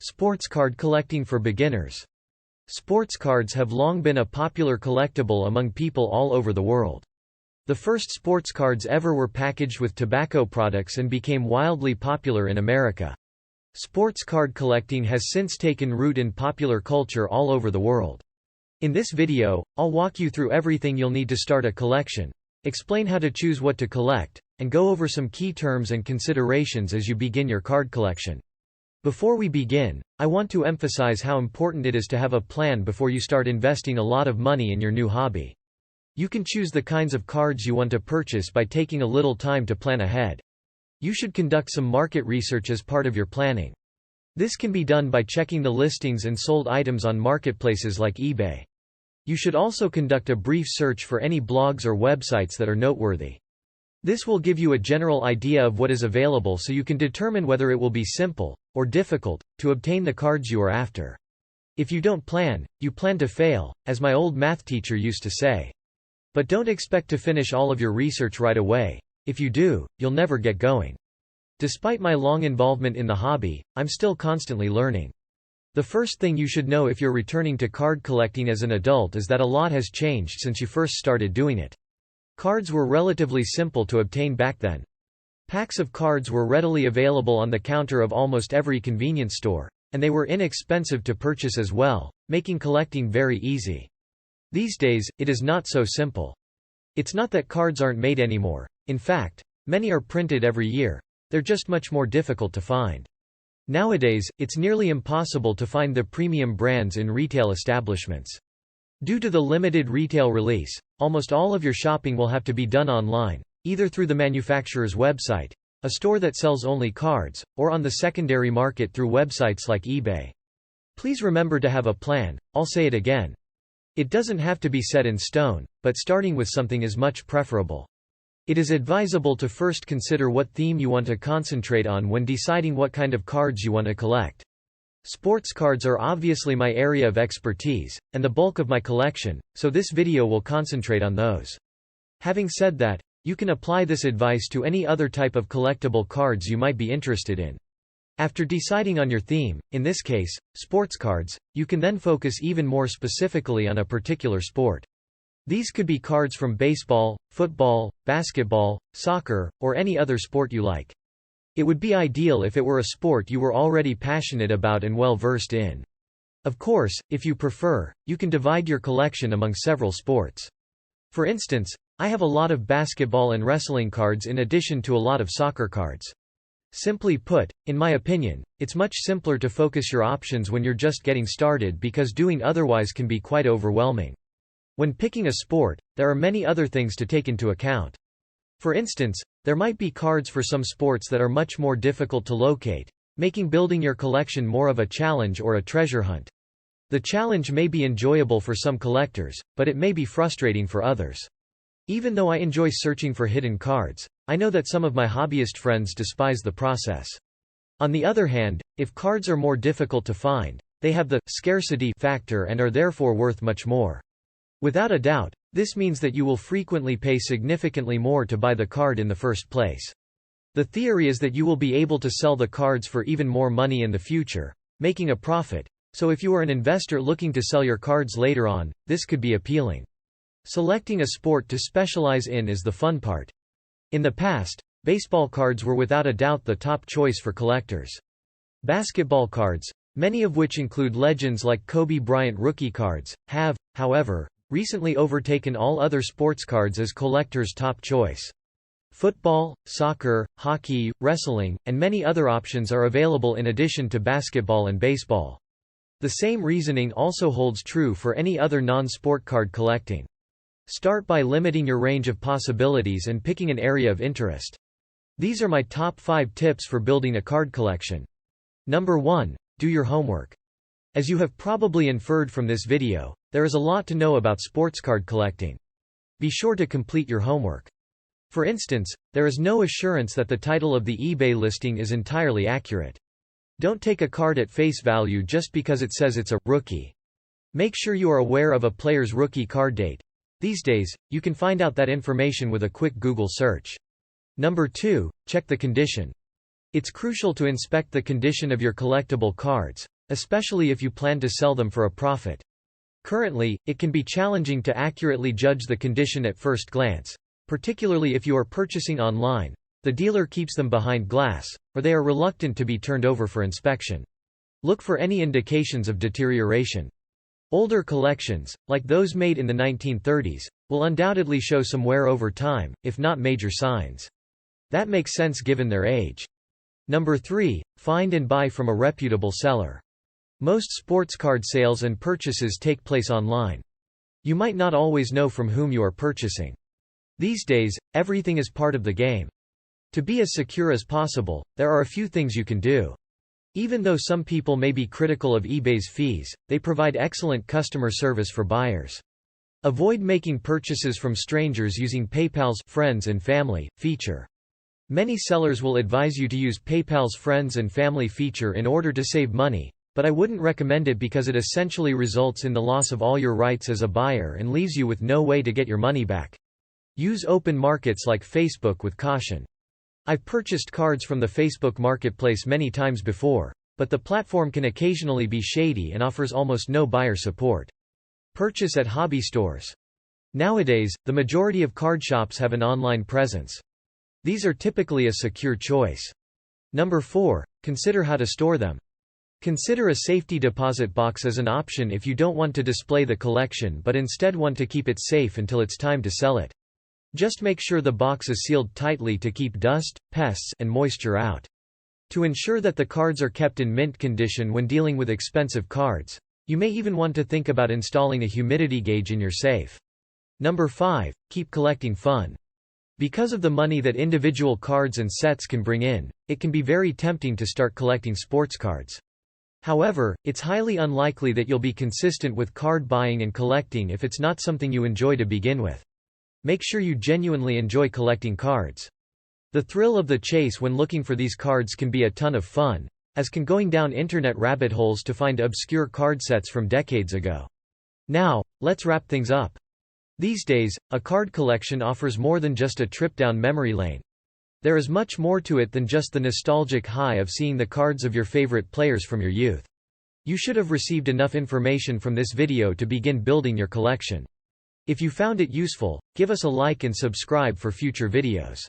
Sports card collecting for beginners. Sports cards have long been a popular collectible among people all over the world. The first sports cards ever were packaged with tobacco products and became wildly popular in America. Sports card collecting has since taken root in popular culture all over the world. In this video, I'll walk you through everything you'll need to start a collection, explain how to choose what to collect, and go over some key terms and considerations as you begin your card collection. Before we begin, I want to emphasize how important it is to have a plan before you start investing a lot of money in your new hobby. You can choose the kinds of cards you want to purchase by taking a little time to plan ahead. You should conduct some market research as part of your planning. This can be done by checking the listings and sold items on marketplaces like eBay. You should also conduct a brief search for any blogs or websites that are noteworthy. This will give you a general idea of what is available so you can determine whether it will be simple, or difficult, to obtain the cards you are after. If you don't plan, you plan to fail, as my old math teacher used to say. But don't expect to finish all of your research right away. If you do, you'll never get going. Despite my long involvement in the hobby, I'm still constantly learning. The first thing you should know if you're returning to card collecting as an adult is that a lot has changed since you first started doing it. Cards were relatively simple to obtain back then. Packs of cards were readily available on the counter of almost every convenience store, and they were inexpensive to purchase as well, making collecting very easy. These days, it is not so simple. It's not that cards aren't made anymore. In fact, many are printed every year. They're just much more difficult to find. Nowadays, it's nearly impossible to find the premium brands in retail establishments. Due to the limited retail release, almost all of your shopping will have to be done online, either through the manufacturer's website, a store that sells only cards, or on the secondary market through websites like eBay. Please remember to have a plan. I'll say it again. It doesn't have to be set in stone, but starting with something is much preferable. It is advisable to first consider what theme you want to concentrate on when deciding what kind of cards you want to collect. Sports cards are obviously my area of expertise, and the bulk of my collection, so this video will concentrate on those. Having said that, you can apply this advice to any other type of collectible cards you might be interested in. After deciding on your theme, in this case, sports cards, you can then focus even more specifically on a particular sport. These could be cards from baseball, football, basketball, soccer, or any other sport you like. It would be ideal if it were a sport you were already passionate about and well versed in. Of course, if you prefer, you can divide your collection among several sports. For instance, I have a lot of basketball and wrestling cards in addition to a lot of soccer cards. Simply put, in my opinion, it's much simpler to focus your options when you're just getting started because doing otherwise can be quite overwhelming. When picking a sport, there are many other things to take into account. For instance, there might be cards for some sports that are much more difficult to locate, making building your collection more of a challenge or a treasure hunt. The challenge may be enjoyable for some collectors, but it may be frustrating for others. Even though I enjoy searching for hidden cards, I know that some of my hobbyist friends despise the process. On the other hand, if cards are more difficult to find, they have the scarcity factor and are therefore worth much more. Without a doubt, this means that you will frequently pay significantly more to buy the card in the first place. The theory is that you will be able to sell the cards for even more money in the future, making a profit, so if you are an investor looking to sell your cards later on, this could be appealing. Selecting a sport to specialize in is the fun part. In the past, baseball cards were without a doubt the top choice for collectors. Basketball cards, many of which include legends like Kobe Bryant rookie cards, have, however, recently overtaken all other sports cards as collectors' top choice. Football, soccer, hockey, wrestling, and many other options are available in addition to basketball and baseball. The same reasoning also holds true for any other non-sport card collecting. Start by limiting your range of possibilities and picking an area of interest. These are my top 5 tips for building a card collection. Number 1. Do your homework. As you have probably inferred from this video, there is a lot to know about sports card collecting. Be sure to complete your homework. For instance, there is no assurance that the title of the eBay listing is entirely accurate. Don't take a card at face value just because it says it's a rookie. Make sure you are aware of a player's rookie card date. These days, you can find out that information with a quick Google search. Number 2. Check the condition. It's crucial to inspect the condition of your collectible cards, especially if you plan to sell them for a profit. Currently, it can be challenging to accurately judge the condition at first glance, particularly if you are purchasing online. The dealer keeps them behind glass, or they are reluctant to be turned over for inspection. Look for any indications of deterioration. Older collections, like those made in the 1930s, will undoubtedly show some wear over time, if not major signs. That makes sense given their age. Number 3. Find and buy from a reputable seller. Most sports card sales and purchases take place online. You might not always know from whom you are purchasing. These days, everything is part of the game. To be as secure as possible, there are a few things you can do. Even though some people may be critical of eBay's fees, they provide excellent customer service for buyers. Avoid making purchases from strangers using PayPal's Friends and Family feature. Many sellers will advise you to use PayPal's Friends and Family feature in order to save money, but I wouldn't recommend it because it essentially results in the loss of all your rights as a buyer and leaves you with no way to get your money back. Use open markets like Facebook with caution. I've purchased cards from the Facebook Marketplace many times before, but the platform can occasionally be shady and offers almost no buyer support. Purchase at hobby stores. Nowadays, the majority of card shops have an online presence. These are typically a secure choice. Number 4. Consider how to store them. Consider a safety deposit box as an option if you don't want to display the collection but instead want to keep it safe until it's time to sell it. Just make sure the box is sealed tightly to keep dust, pests, and moisture out. To ensure that the cards are kept in mint condition when dealing with expensive cards, you may even want to think about installing a humidity gauge in your safe. Number 5. Keep collecting fun. Because of the money that individual cards and sets can bring in, it can be very tempting to start collecting sports cards. However, it's highly unlikely that you'll be consistent with card buying and collecting if it's not something you enjoy to begin with. Make sure you genuinely enjoy collecting cards. The thrill of the chase when looking for these cards can be a ton of fun, as can going down internet rabbit holes to find obscure card sets from decades ago. Now, let's wrap things up. These days, a card collection offers more than just a trip down memory lane. There is much more to it than just the nostalgic high of seeing the cards of your favorite players from your youth. You should have received enough information from this video to begin building your collection. If you found it useful, give us a like and subscribe for future videos.